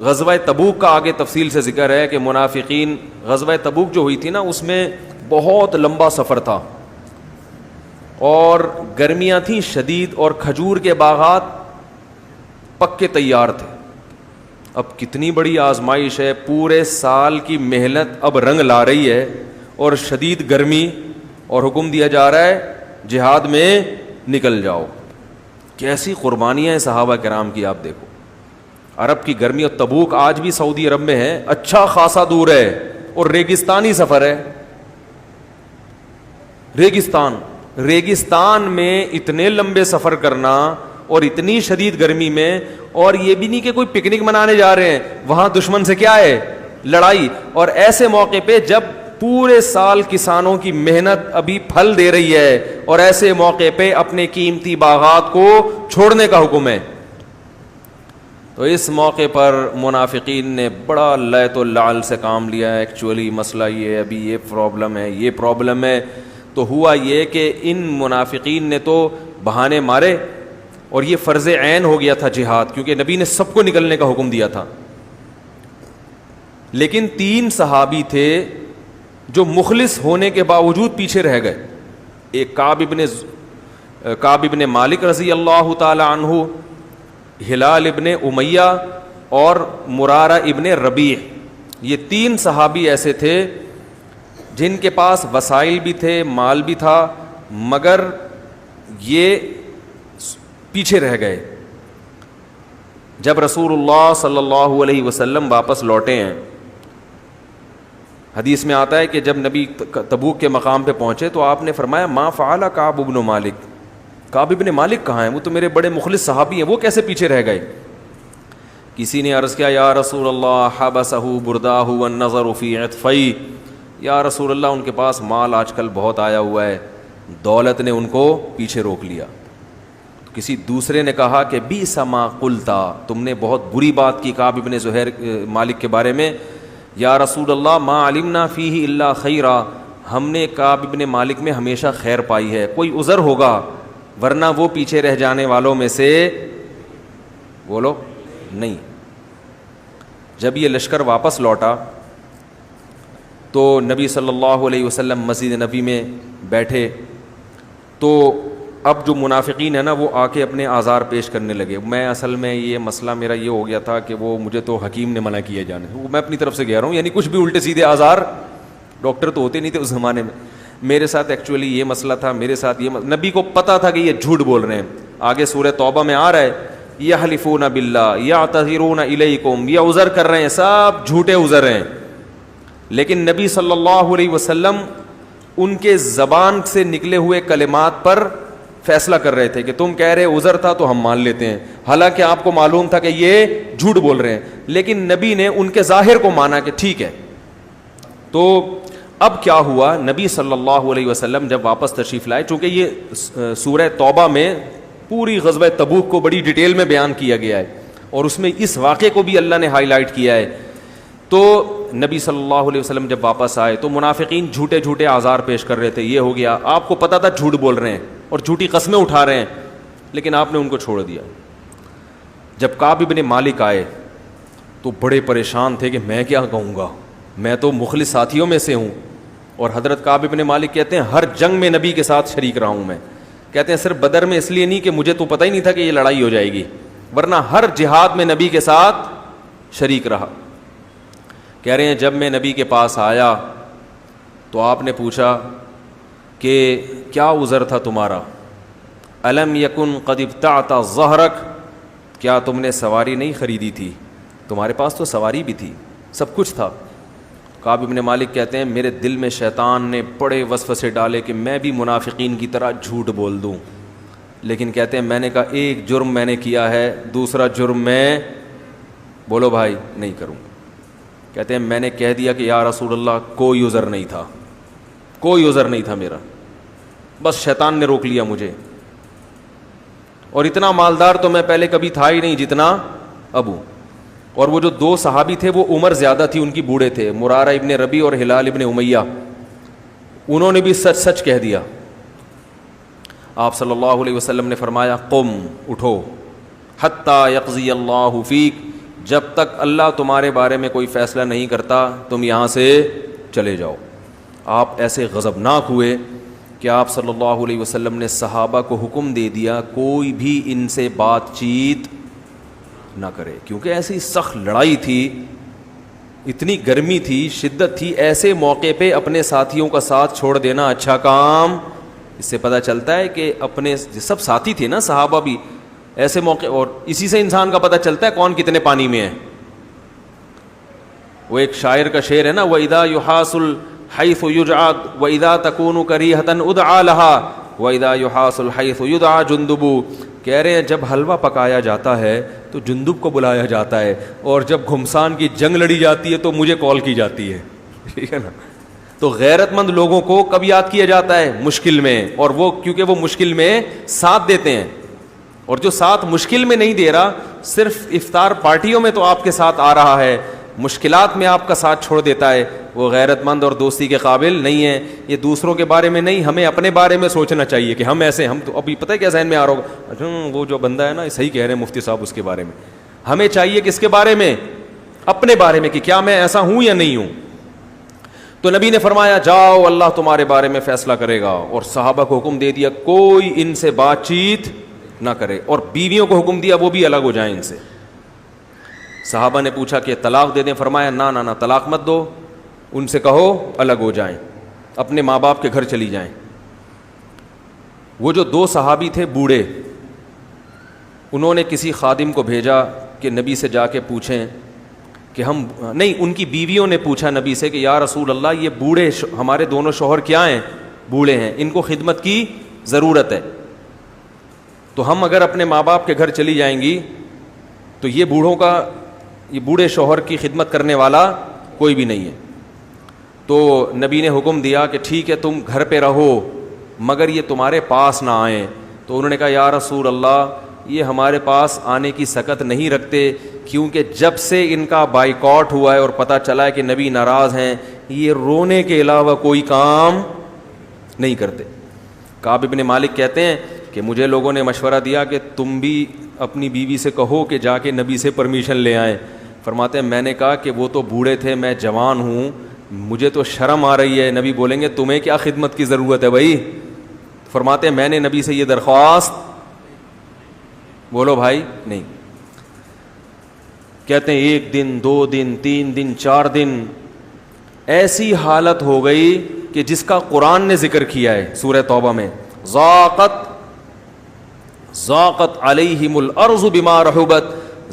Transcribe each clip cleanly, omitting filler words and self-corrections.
غزوہ تبوک کا آگے تفصیل سے ذکر ہے کہ منافقین، غزوہ تبوک جو ہوئی تھی نا اس میں بہت لمبا سفر تھا اور گرمیاں تھیں شدید اور کھجور کے باغات پکے تیار تھے. اب کتنی بڑی آزمائش ہے، پورے سال کی محنت اب رنگ لا رہی ہے اور شدید گرمی، اور حکم دیا جا رہا ہے جہاد میں نکل جاؤ. کیسی قربانیاں ہیں صحابہ کرام کی آپ دیکھو. عرب کی گرمی، اور تبوک آج بھی سعودی عرب میں ہے، اچھا خاصا دور ہے اور ریگستانی سفر ہے. ریگستان میں اتنے لمبے سفر کرنا اور اتنی شدید گرمی میں، اور یہ بھی نہیں کہ کوئی پکنک منانے جا رہے ہیں، وہاں دشمن سے کیا ہے؟ لڑائی. اور ایسے موقع پہ جب پورے سال کسانوں کی محنت ابھی پھل دے رہی ہے، اور ایسے موقع پہ اپنے قیمتی باغات کو چھوڑنے کا حکم ہے. تو اس موقع پر منافقین نے بڑا لیت و لعل سے کام لیا ہے. ایکچولی مسئلہ یہ ہے، ابھی یہ پرابلم ہے. تو ہوا یہ کہ ان منافقین نے تو بہانے مارے، اور یہ فرض عین ہو گیا تھا جہاد، کیونکہ نبی نے سب کو نکلنے کا حکم دیا تھا. لیکن 3 صحابی تھے جو مخلص ہونے کے باوجود پیچھے رہ گئے. ایک کعب ابن مالک رضی اللہ تعالی عنہ، ہلال ابن امیہ اور مرارہ ابن ربیع. یہ 3 صحابی ایسے تھے جن کے پاس وسائل بھی تھے، مال بھی تھا، مگر یہ پیچھے رہ گئے. جب رسول اللہ صلی اللہ علیہ وسلم واپس لوٹے ہیں، حدیث میں آتا ہے کہ جب نبی تبوک کے مقام پہ پہنچے تو آپ نے فرمایا ما فعل کعب ابن مالک، کعب ابن مالک کہاں ہیں؟ وہ تو میرے بڑے مخلص صحابی ہیں، وہ کیسے پیچھے رہ گئے؟ کسی نے عرض کیا یا رسول اللہ حبسہ برداہ والنظر فی عطفی، یا رسول اللہ ان کے پاس مال آج کل بہت آیا ہوا ہے، دولت نے ان کو پیچھے روک لیا. کسی دوسرے نے کہا کہ بیس ما قلتا، تم نے بہت بری بات کی کعب ابن زہیر مالک کے بارے میں. یا رسول اللہ ما علمنا فیہ الا خیرا، ہم نے کعب ابن مالک میں ہمیشہ خیر پائی ہے، کوئی عذر ہوگا، ورنہ وہ پیچھے رہ جانے والوں میں سے بولو نہیں. جب یہ لشکر واپس لوٹا تو نبی صلی اللہ علیہ وسلم مسجد نبی میں بیٹھے، تو اب جو منافقین ہیں نا وہ آ کے اپنے آزار پیش کرنے لگے. میں اصل میں یہ مسئلہ میرا یہ ہو گیا تھا کہ وہ مجھے تو حکیم نے منع کیا جانے، وہ میں اپنی طرف سے کہہ رہا ہوں، یعنی کچھ بھی الٹے سیدھے آزار، ڈاکٹر تو ہوتے نہیں تھے اس زمانے میں. میرے ساتھ ایکچولی یہ مسئلہ تھا، میرے ساتھ یہ نبی کو پتہ تھا کہ یہ جھوٹ بول رہے ہیں. آگے سورہ توبہ میں آ رہا ہے یحلفون باللہ یعتذرون الیکم، یہ عذر کر رہے ہیں، سب جھوٹے عذر ہیں. لیکن نبی صلی اللہ علیہ وسلم ان کے زبان سے نکلے ہوئے کلمات پر فیصلہ کر رہے تھے کہ تم کہہ رہے عذر تھا تو ہم مان لیتے ہیں، حالانکہ آپ کو معلوم تھا کہ یہ جھوٹ بول رہے ہیں. لیکن نبی نے ان کے ظاہر کو مانا کہ ٹھیک ہے. تو اب کیا ہوا، نبی صلی اللہ علیہ وسلم جب واپس تشریف لائے، چونکہ یہ سورہ توبہ میں پوری غزوہ تبوک کو بڑی ڈیٹیل میں بیان کیا گیا ہے اور اس میں اس واقعے کو بھی اللہ نے ہائی لائٹ کیا ہے. تو نبی صلی اللہ علیہ وسلم جب واپس آئے تو منافقین جھوٹے جھوٹے آزار پیش کر رہے تھے. یہ ہو گیا، آپ کو پتا تھا جھوٹ بول رہے ہیں اور جھوٹی قسمیں اٹھا رہے ہیں، لیکن آپ نے ان کو چھوڑ دیا. جب کعب ابن مالک آئے تو بڑے پریشان تھے کہ میں کیا کہوں گا، میں تو مخلص ساتھیوں میں سے ہوں. اور حضرت کعب ابن مالک کہتے ہیں ہر جنگ میں نبی کے ساتھ شریک رہا ہوں میں. کہتے ہیں صرف بدر میں اس لیے نہیں کہ مجھے تو پتہ ہی نہیں تھا کہ یہ لڑائی ہو جائے گی، ورنہ ہر جہاد میں نبی کے ساتھ شریک رہا. کہہ رہے ہیں جب میں نبی کے پاس آیا تو آپ نے پوچھا کہ کیا عذر تھا تمہارا؟ الم یکن قد ابتعت ظہرک، کیا تم نے سواری نہیں خریدی تھی؟ تمہارے پاس تو سواری بھی تھی، سب کچھ تھا. کعب ابن مالک کہتے ہیں میرے دل میں شیطان نے بڑے وسوسے ڈالے کہ میں بھی منافقین کی طرح جھوٹ بول دوں. لیکن کہتے ہیں میں نے کہا ایک جرم میں نے کیا ہے، دوسرا جرم میں بولو بھائی نہیں کروں گا. کہتے ہیں میں نے کہہ دیا کہ یا رسول اللہ کوئی عذر نہیں تھا، کوئی عذر نہیں تھا میرا، بس شیطان نے روک لیا مجھے. اور اتنا مالدار تو میں پہلے کبھی تھا ہی نہیں جتنا ابو. اور وہ جو 2 صحابی تھے وہ عمر زیادہ تھی ان کی، بوڑھے تھے، مرارہ ابن ربیع اور ہلال ابن امیہ. انہوں نے بھی سچ سچ کہہ دیا. آپ صلی اللہ علیہ وسلم نے فرمایا قم، اٹھو، حتی یقضی اللہ فیک، جب تک اللہ تمہارے بارے میں کوئی فیصلہ نہیں کرتا تم یہاں سے چلے جاؤ. آپ ایسے غضبناک ہوئے کہ آپ صلی اللہ علیہ وسلم نے صحابہ کو حکم دے دیا کوئی بھی ان سے بات چیت نہ کرے, کیونکہ ایسی سخت لڑائی تھی, اتنی گرمی تھی, شدت تھی. ایسے موقع پہ اپنے ساتھیوں کا ساتھ چھوڑ دینا اچھا کام. اس سے پتہ چلتا ہے کہ اپنے سب ساتھی تھے نا صحابہ بھی ایسے موقع, اور اسی سے انسان کا پتہ چلتا ہے کون کتنے پانی میں ہے. وہ ایک شاعر کا شعر ہے نا, وَإِذَا يُحَاسُ الْحَيْثُ يُجْعَدْ وَإِذَا تَكُونُ كَرِيهَةً اُدْعَى لَهَا وَإِذَا يُحَاسُ الْحَيْثُ يُدْعَى جُندُبُ. کہہ رہے ہیں جب حلوہ پکایا جاتا ہے تو جندب کو بلایا جاتا ہے, اور جب گھمسان کی جنگ لڑی جاتی ہے تو مجھے کال کی جاتی ہے. ٹھیک ہے نا. تو غیرت مند لوگوں کو کب یاد کیا جاتا ہے؟ مشکل میں, اور وہ کیونکہ وہ مشکل میں ساتھ دیتے ہیں. اور جو ساتھ مشکل میں نہیں دے رہا, صرف افطار پارٹیوں میں تو آپ کے ساتھ آ رہا ہے, مشکلات میں آپ کا ساتھ چھوڑ دیتا ہے, وہ غیرت مند اور دوستی کے قابل نہیں ہے. یہ دوسروں کے بارے میں نہیں, ہمیں اپنے بارے میں سوچنا چاہیے کہ ہم ایسے, ہم تو ابھی پتہ ہے کیا ذہن میں آ رہا ہوگا, وہ جو بندہ ہے نا صحیح کہہ رہے ہیں مفتی صاحب اس کے بارے میں. ہمیں چاہیے کس کے بارے میں؟ اپنے بارے میں, کہ کیا میں ایسا ہوں یا نہیں ہوں. تو نبی نے فرمایا جاؤ اللہ تمہارے بارے میں فیصلہ کرے گا, اور صحابہ کو حکم دے دیا کوئی ان سے بات چیت نہ کرے, اور بیویوں کو حکم دیا وہ بھی الگ ہو جائیں ان سے. صحابہ نے پوچھا کہ طلاق دے دیں, فرمایا نہ طلاق مت دو, ان سے کہو الگ ہو جائیں, اپنے ماں باپ کے گھر چلی جائیں. وہ جو 2 صحابی تھے بوڑھے, انہوں نے کسی خادم کو بھیجا کہ نبی سے جا کے پوچھیں کہ ہم نہیں, ان کی بیویوں نے پوچھا نبی سے کہ یا رسول اللہ یہ بوڑھے ہمارے دونوں شوہر کیا ہیں, بوڑھے ہیں, ان کو خدمت کی ضرورت ہے, تو ہم اگر اپنے ماں باپ کے گھر چلی جائیں گی تو یہ بوڑھے شوہر کی خدمت کرنے والا کوئی بھی نہیں ہے. تو نبی نے حکم دیا کہ ٹھیک ہے تم گھر پہ رہو مگر یہ تمہارے پاس نہ آئیں. تو انہوں نے کہا یا رسول اللہ یہ ہمارے پاس آنے کی سکت نہیں رکھتے, کیونکہ جب سے ان کا بائیکاٹ ہوا ہے اور پتہ چلا ہے کہ نبی ناراض ہیں, یہ رونے کے علاوہ کوئی کام نہیں کرتے. کعب بن مالک کہتے ہیں کہ مجھے لوگوں نے مشورہ دیا کہ تم بھی اپنی بیوی سے کہو کہ جا کے نبی سے پرمیشن لے آئیں. فرماتے ہیں میں نے کہا کہ وہ تو بوڑھے تھے, میں جوان ہوں, مجھے تو شرم آ رہی ہے. نبی بولیں گے تمہیں کیا خدمت کی ضرورت ہے بھائی. فرماتے ہیں میں نے نبی سے یہ درخواست, بولو بھائی, نہیں. کہتے ہیں 1 دن 2 دن 3 دن 4 دن ایسی حالت ہو گئی کہ جس کا قرآن نے ذکر کیا ہے سورہ توبہ میں, ضاقت علیہم الارض بما رحبت,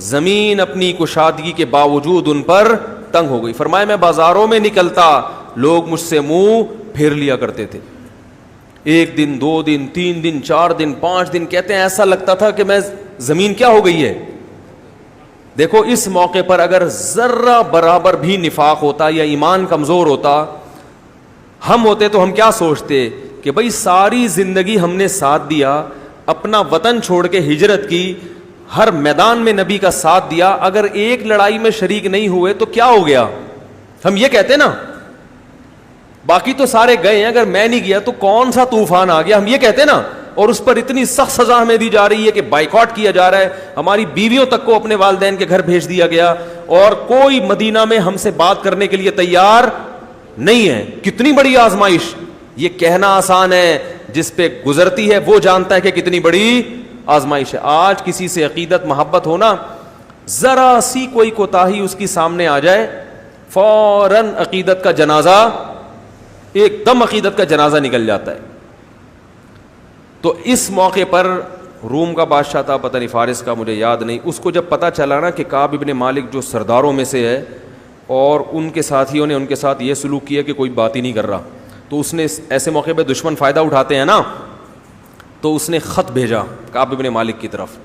زمین اپنی کشادگی کے باوجود ان پر تنگ ہو گئی. فرمایا میں بازاروں میں نکلتا لوگ مجھ سے منہ پھیر لیا کرتے تھے. 1 دن 2 دن 3 دن 4 دن 5 دن, کہتے ہیں ایسا لگتا تھا کہ میں زمین کیا ہو گئی ہے. دیکھو اس موقع پر اگر ذرہ برابر بھی نفاق ہوتا یا ایمان کمزور ہوتا, ہم ہوتے تو ہم کیا سوچتے کہ بھئی ساری زندگی ہم نے ساتھ دیا, اپنا وطن چھوڑ کے ہجرت کی, ہر میدان میں نبی کا ساتھ دیا, اگر ایک لڑائی میں شریک نہیں ہوئے تو کیا ہو گیا, ہم یہ کہتے نا. باقی تو سارے گئے ہیں, اگر میں نہیں گیا تو کون سا طوفان آ گیا, ہم یہ کہتے نا. اور اس پر اتنی سخت سزا ہمیں دی جا رہی ہے کہ بائیکاٹ کیا جا رہا ہے, ہماری بیویوں تک کو اپنے والدین کے گھر بھیج دیا گیا, اور کوئی مدینہ میں ہم سے بات کرنے کے لیے تیار نہیں ہے. کتنی بڑی آزمائش. یہ کہنا آسان ہے, جس پہ گزرتی ہے وہ جانتا ہے کہ کتنی بڑی آزمائش ہے. آج کسی سے عقیدت محبت ہونا, ذرا سی کوئی کوتاہی اس کی سامنے آ جائے, فوراً عقیدت کا جنازہ, ایک دم عقیدت کا جنازہ نکل جاتا ہے. تو اس موقع پر روم کا بادشاہ تھا, پتہ نہیں فارس کا, مجھے یاد نہیں, اس کو جب پتہ چلا نا کہ کعب ابن مالک جو سرداروں میں سے ہے اور ان کے ساتھیوں نے ان کے ساتھ یہ سلوک کیا کہ کوئی بات ہی نہیں کر رہا, تو اس نے ایسے موقع پہ دشمن فائدہ اٹھاتے ہیں نا, تو اس نے خط بھیجا کعب ابن مالک کی طرف.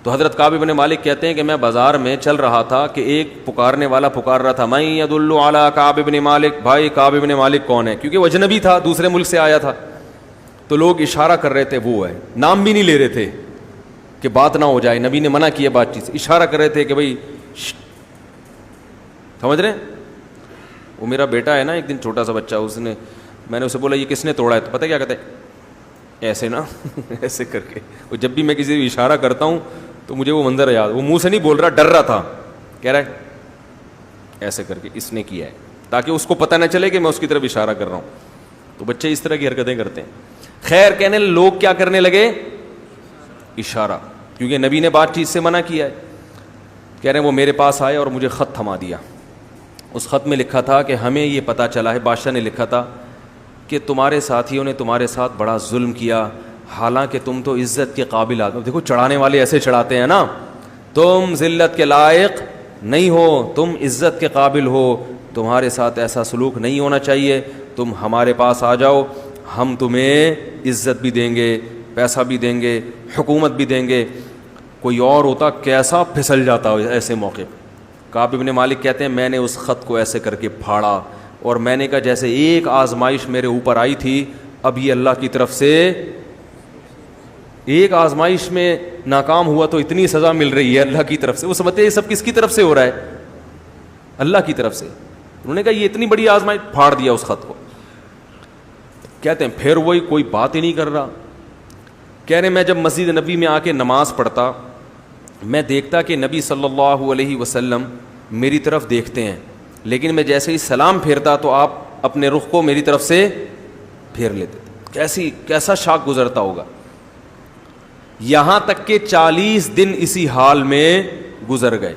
تو حضرت کعب ابن مالک کہتے ہیں کہ میں بازار میں چل رہا تھا کہ ایک پکارنے والا پکار رہا تھا, من یدل علی کعب ابن مالک, بھائی کعب ابن مالک کون ہے, کیونکہ وہ اجنبی تھا, دوسرے ملک سے آیا تھا. تو لوگ اشارہ کر رہے تھے وہ ہے, نام بھی نہیں لے رہے تھے کہ بات نہ ہو جائے, نبی نے منع کیا بات چیز, اشارہ کر رہے تھے کہ بھائی سمجھ رہے ہیں. وہ میرا بیٹا ہے نا, ایک دن چھوٹا سا بچہ, میں نے اسے بولا یہ کس نے توڑا ہے, تو پتہ کیا کہتے ہیں, ایسے نا ایسے کر کے. وہ جب بھی میں کسی اشارہ کرتا ہوں تو مجھے وہ منظر یاد, وہ منہ سے نہیں بول رہا, ڈر رہا تھا, کہہ رہا ہے ایسے کر کے اس نے کیا ہے, تاکہ اس کو پتہ نہ چلے کہ میں اس کی طرف اشارہ کر رہا ہوں. تو بچے اس طرح کی حرکتیں کرتے ہیں. خیر کہنے لوگ کیا کرنے لگے, اشارہ, کیونکہ نبی نے بات چیز سے منع کیا ہے. کہہ رہے ہیں وہ میرے پاس آئے اور مجھے خط تھما دیا. اس خط میں لکھا تھا کہ ہمیں یہ پتہ چلا ہے, بادشاہ نے لکھا تھا کہ تمہارے ساتھیوں نے تمہارے ساتھ بڑا ظلم کیا, حالانکہ تم تو عزت کے قابل آدمی. دیکھو چڑھانے والے ایسے چڑھاتے ہیں نا, تم ذلت کے لائق نہیں ہو, تم عزت کے قابل ہو, تمہارے ساتھ ایسا سلوک نہیں ہونا چاہیے, تم ہمارے پاس آ جاؤ, ہم تمہیں عزت بھی دیں گے, پیسہ بھی دیں گے, حکومت بھی دیں گے. کوئی اور ہوتا کیسا پھسل جاتا ایسے موقع پہ. کعب بن مالک کہتے ہیں میں نے اس خط کو ایسے کر کے پھاڑا, اور میں نے کہا جیسے ایک آزمائش میرے اوپر آئی تھی, اب یہ اللہ کی طرف سے ایک آزمائش میں ناکام ہوا تو اتنی سزا مل رہی ہے اللہ کی طرف سے. وہ سمجھتے ہیں یہ سب کس کی طرف سے ہو رہا ہے, اللہ کی طرف سے. انہوں نے کہا یہ اتنی بڑی آزمائش, پھاڑ دیا اس خط کو. کہتے ہیں پھر وہی کوئی بات ہی نہیں کر رہا. کہہ رہے میں جب مسجد نبی میں آ کے نماز پڑھتا, میں دیکھتا کہ نبی صلی اللہ علیہ وسلم میری طرف دیکھتے ہیں, لیکن میں جیسے ہی سلام پھیرتا تو آپ اپنے رخ کو میری طرف سے پھیر لیتے. کیسا شاک گزرتا ہوگا. یہاں تک کہ 40 دن اسی حال میں گزر گئے.